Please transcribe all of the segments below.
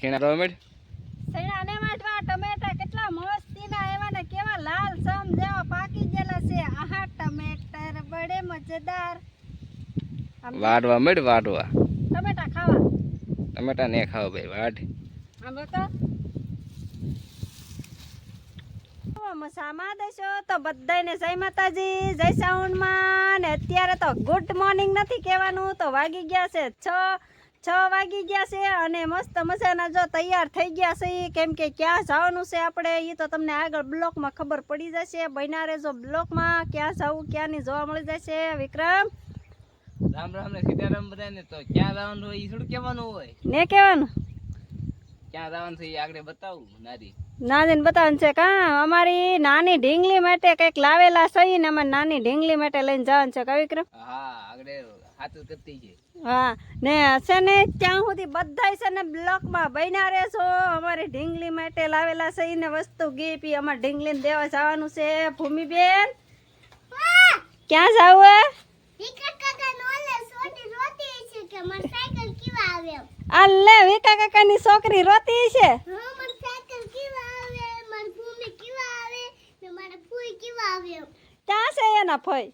સીણા ટમેટ સૈણા ને વાટવા ટમેટા કેટલા મસ્તીના આવ્યા ને કેવા લાલ સમ જેવા પાકી ગયેલા છે. આહા ટમેટર બડે મજેદાર. વાટવા મેડ વાટવા ટમેટા ખાવા ટમેટા ને ખાવ ભાઈ વાટ આમ બકા મસામાં દેશો તો બધાને જય માતાજી, જય સાઉન્ડમાં. ને અત્યારે તો ગુડ મોર્નિંગ નથી કહેવાનું, તો વાગી ગયા છે 6 વાગી ગયા છે અને મસ્ત મજાના જો તૈયાર થઈ ગયા છે. કેમ કે ક્યાં જવાનું છે આપણે એ તો તમને આગળ બ્લોકમાં ખબર પડી જશે. બન્યા રહેજો બ્લોકમાં, ક્યાં જવું ક્યાં નહીં જોવા મળી જશે. વિક્રમ રામ રામ ને સીતારામ બધાને. તો ક્યાં જવાનું હોય એ થોડું કહેવાનું હોય ને કહેવાનું ક્યાં જવાનું છે એ આગળ બતાવું નારી નાજીને બતાવવાનું છે. કા અમારી નાની ઢીંગલી માટે કંઈક લાવેલા છે ને અમારી નાની ઢીંગલી માટે લઈને જવાનું છે. કા વિક્રમ? હા આગળ હાથ કરતી છે. હા ને છે ને ત્યાં સુધી બધા છે ને બ્લોકમાં બન્યા રહેશો. અમારી ઢીંગલી માટે લાવેલા છે ને વસ્તુ ગીપી અમારી ઢીંગલીને દેવા જવાનું છે. ભૂમિબેન ક્યાં જવું? આ લે વિકા કાકાની છોકરી રોતી છે. ક્યાં છે એના ફઈ?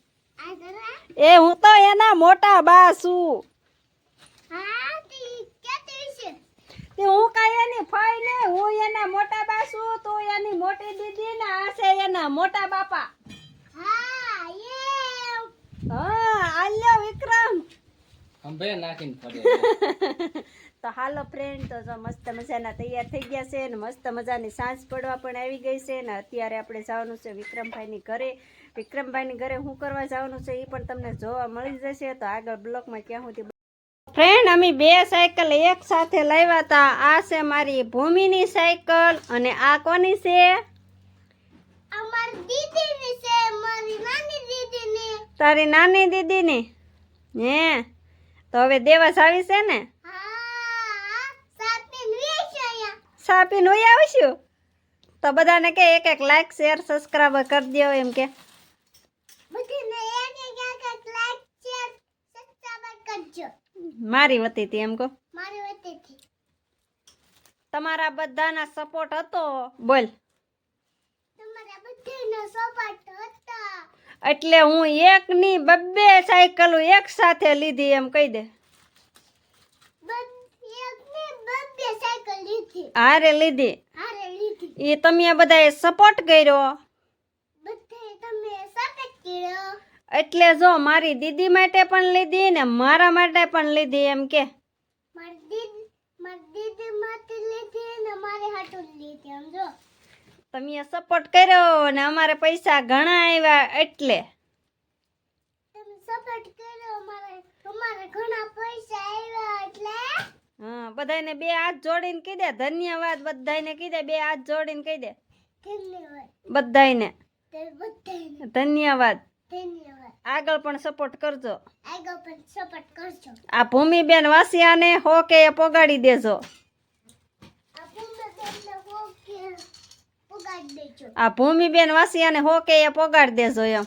એ હું તો એના મોટા બા છું. તે હું કાંઈ એની ફઈ ને, હું એના મોટા બા છું. તું એની મોટી દીદી ને આ છે એના મોટા બાપા. હા આલ્યો વિક્રમ અંબે નાખીને ફરે. તો હાલો ફ્રેન્ડ, તો જો મસ્ત મજાના તૈયાર થઈ ગયા છે ને મસ્ત મજાની સાંજ પડવા પણ આવી ગઈ છે ને અત્યારે આપણે જવાનું છે વિક્રમભાઈની ઘરે. વિક્રમભાઈની ઘરે શું કરવા જવાનું છે એ પણ તમને જોવા મળી જશે. તો આગળ બ્લોકમાં ક્યાં સુધી. ફ્રેન્ડ અમે 2 સાયકલ એક સાથે લાવ્યા હતા. આ છે મારી ભૂમિની સાયકલ અને આ કોની છે? તારી નાની દીદીની. હે તો હવે દેવા આવી છે ને? સાપીને હોય આવશું. તો બધાને કે એક લાઈક શેર સબસ્ક્રાઇબ કરી દો એમ કે. મારી વતીથી એમ કહો. તમારા બધાના સપોર્ટ હતો. બોલ. એટલે હું એકની 2 સાયકલ એક સાથે લીધી એમ કહી દે. હારે લીધી. એ તમે બધાએ સપોર્ટ કર્યો એટલે જો મારી દીદી માટે પણ લીધી ને મારા માટે પણ લીધી એમ કે. તમે સપોર્ટ કર્યો ને અમારે પૈસા ઘણા આવ્યા એટલે. હા બધાને 2 હાથ જોડીને કહી દે ધન્યવાદ. બધાને કહી દે 2 હાથ જોડીને કહી દે બધાને ધન્યવાદ. આગળ પણ સપોર્ટ કરજો. આ ભૂમિબેન વાસિયાને હો કે પોગાડી દેજો. આ ભૂમિબેન વાસિયાને હો કે પોગાડી દેજો એમ.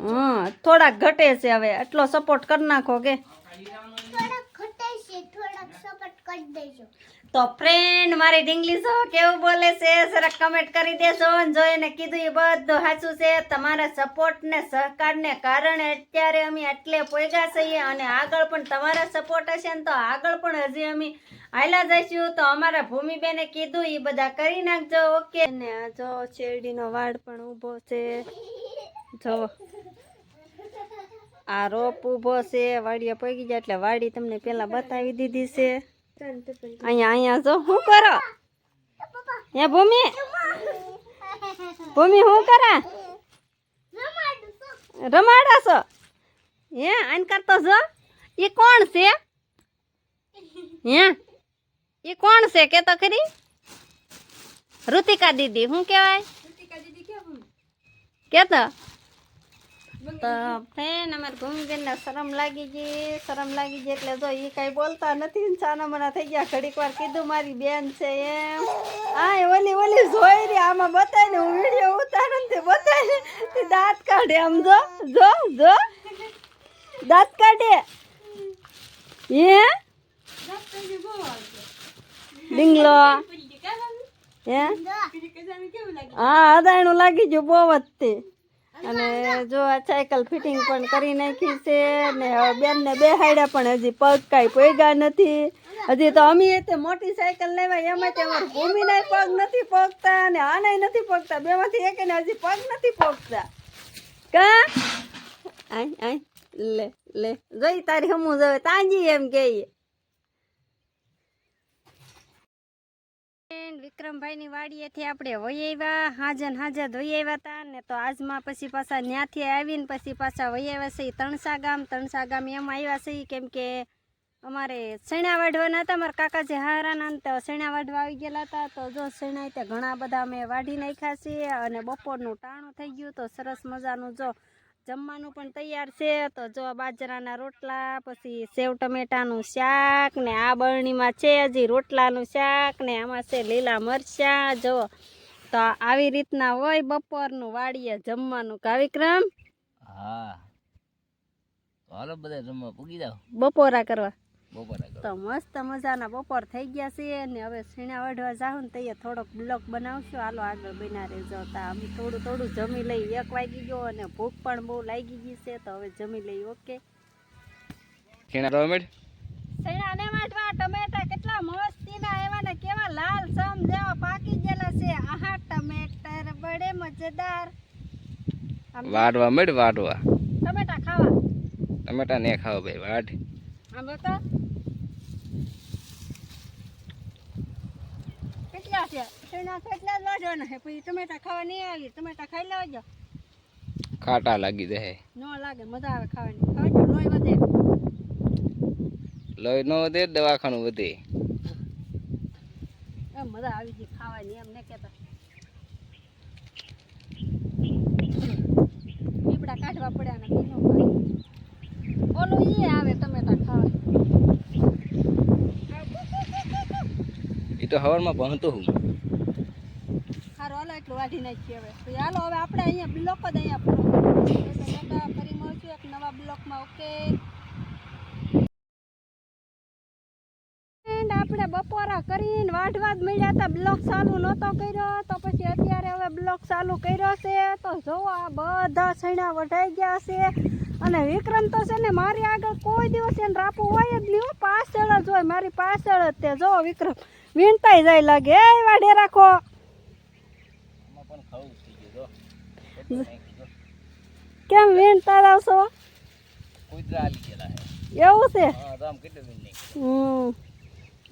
હા થોડાક ઘટે છે હવે એટલો સપોર્ટ કરી નાખો કે. તો ફ્રેન્ડ મારી ઢીંગલી છો કેવું બોલે છે જરા કમેન્ટ કરી દેજો. જો એને કીધું એ બધું સાચું છે. તમારા સપોર્ટ ને સહકાર ને કારણે અત્યારે અમે એટલે પોગ્યા છીએ અને આગળ પણ તમારા સપોર્ટ હશે ને તો આગળ પણ હજી અમે હાલા જઈશું. તો અમારા ભૂમિબેને કીધું એ બધા કરી નાખજો. ઓકે ને આ જો શેરડીનો વાડ પણ ઊભો છે. જો આ રોપ ઊભો છે. વાડીએ પગી જાય એટલે વાડી તમને પેલા બતાવી દીધી છે. અહીંયા જો શું કરો હે ભૂમિ? ભૂમિ શું કરે? રમાડા છો હે? આન કરતો જો એ કોણ છે? હે એ કોણ છે કે તો ખરી? ઋતિકા દીદી. શું કહેવાય? કેતો તો ફ્રેન્ડ અમારે ભૂમિબેનને શરમ લાગી ગઈ એટલે જો એ કઈ બોલતા નથી. છાના મના થઈ ગયા. ઘડીક વાર કીધું મારી બેન છે એમ. આ ઓલી જોઈ રહી આમાં બતાય ને હું વિડીયો ઉતારું ને બતાય દાંત કાઢે આમ. જો જો જો દાંત કાઢે હે ડીંગલો હે હા અદાયણું લાગી ગયું બહુ જ તે અને જો આ સાયકલ ફિટિંગ પણ કરી નાખી છે ને હવે બેન ને બેહાડ્યા પણ હજી પગ કાંઈ પોગ્યા નથી હજી તો અમે તે મોટી સાયકલ લેવા એમાં તે અમારે ભૂમિના પગ નથી પોગતા ને આને નથી પોગતા બેમાંથી એક ને હજી પગ નથી પોગતા કા આય આય લે લે જોઈ તારી હમું જોવે તાંજી એમ કહીએ વિક્રમભાઈ ની વાડીએથી આપણે વહી આવ્યા હાજર વહી આવ્યા હતા ને તો આજમાં પછી પાછા ત્યાંથી આવીને પછી પાછા વહી આવ્યા છે તણસા ગામ એમ આવ્યા છે કેમ કે અમારે સૈણા વાઢવાના હતા મારા કાકાજી હારાના તો સૈણા વાઢવા આવી ગયેલા હતા તો જો સૈણા ત્યાં ઘણા બધા અમે વાઢી નાખ્યા છે અને બપોરનું ટાણું થઈ ગયું તો સરસ મજાનું જો જમવાનું પણ તૈયાર છે તો જો બાજરાના રોટલા પછી સેવ ટમેટાનું શાક ને આ બરણીમાં છે હજી રોટલાનું શાક ને આમાં છે લીલા મરચાં જો તો આવી રીતના હોય બપોરનું વાડીએ જમવાનું કા વિક્રમ હા હાલો બધા જમવા પૂગી જાવ બપોરા કરવા બપોરા કરો તો મસ્ત મજાના બપોર થઈ ગયા છે ને હવે સીણા વાઢવા જાઉં ને તૈયાર થોડોક બ્લોક બનાવશું હાલો આગળ બના રહેજો તા અમે થોડું જમી લઈ 1 વાગી ગયો અને ભૂખ પણ બહુ લાગી ગઈ છે તો હવે જમી લઈ ઓકે સીણા ટમેટ સીણા ને વાઢવા ટમેટા કેટલા મસ્તીના આવ્યા ને કેવા લાલ સમ જેવા પાકી ગયેલા છે આહા ટમેટર બડે મજેદાર વાડવા મેડ વાડવા ટમેટા ખાવા ટમેટા ને ખાવ ભાઈ વાડ આમ તો કેટલા છે સીણા કેટલા જ વાઢવાના છે પછી ટમેટા ખાવા નહીં આવી ટમેટા ખાઈ લેવાજો ખાટા લાગી દે ન લાગે મજા આવે ખાવાની ખાવાજો લોહી વધે લોહી નો વધે દવાખાનું વધે મજા આવી ગઈ ખાવાની એમ ને કેતા પીપડા કાઢવા પડ્યા ને પીનો ઓલું ઈ આવે ટમેટા ખાવા એ તો હવારમાં પહોંચતો હું હારો હાલો એટલું વાઢી નાખીએ હવે તો હાલો હવે આપણે અહીંયા બ્લોક જ અહીંયા પૂરો ફરી મળશું એક નવા બ્લોકમાં ઓકે આપણે બપોરા કરીને વાઢવા જ મળ્યા હતા બ્લોક ચાલુ નહોતો કર્યો તો પછી અત્યારે હવે બ્લોક ચાલુ કર્યો છે તો જોવો આ બધા સૈણા વઢાઈ ગયા છે અને વિક્રમ તો છે ને મારી આગળ કોઈ દિવસ એને રાપું હોય જ નહીં પાછળ જ હોય મારી પાછળ જ તે જો વિક્રમ વીણતાઈ જાય લાગે એ વાઢે રાખો કેમ વીણતા આવશો એવું છે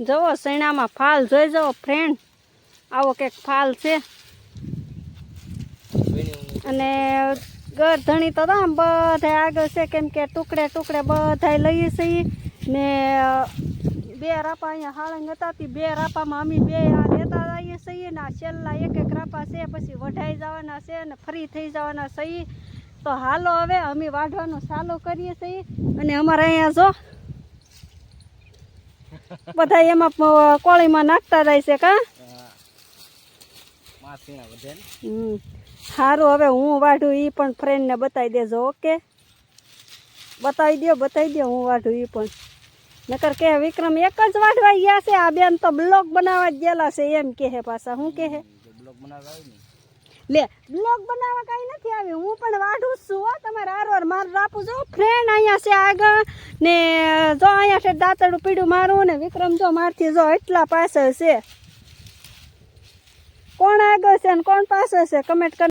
જવો સૈણામાં ફાલ જોઈ જાઓ ફ્રેન્ડ આવો કંઈક ફાલ છે અને ગરધણી તો આમ બધા આગળ છે કેમ કે ટુકડે બધા લઈએ છીએ ને 2 રાપા અહીંયા હાળંગ હતા તે 2 રાપામાં અમે 2 આ લેતા જઈએ છીએ ને આ છેલ્લા એક રાપા છે પછી વઢાઈ જવાના છે ને ફ્રી થઈ જવાના છીએ તો હાલો હવે અમે વાઢવાનું ચાલુ કરીએ છીએ અને અમારે અહીંયા જો બધા એમાં કોળીમાં નાખતા જાય છે કા સારું હવે હું વાઢું એ પણ ફ્રેન્ડને બતાવી દેજો ઓકે બતાવી દો હું વાઢું એ પણ નકર કે વિક્રમ એક જ વાઢવા ગયા છે આ બેન તો બ્લોગ બનાવવા જ ગયેલા છે એમ કહે પાછા શું કહે લે બ્લોગ બનાવવા કાંઈ નથી આવી હું પણ વાઢું જ છું હો તમારે આરવાર મારું રાપું જો ફ્રેન્ડ અહીંયા છે આગળ ને જો અહીંયા છે દાંતડું પીડું મારું ને વિક્રમ જો મારથી જો એટલા પાછળ છે કોણ આગળ છે ને કોણ પાછળ છે કમેન્ટ કર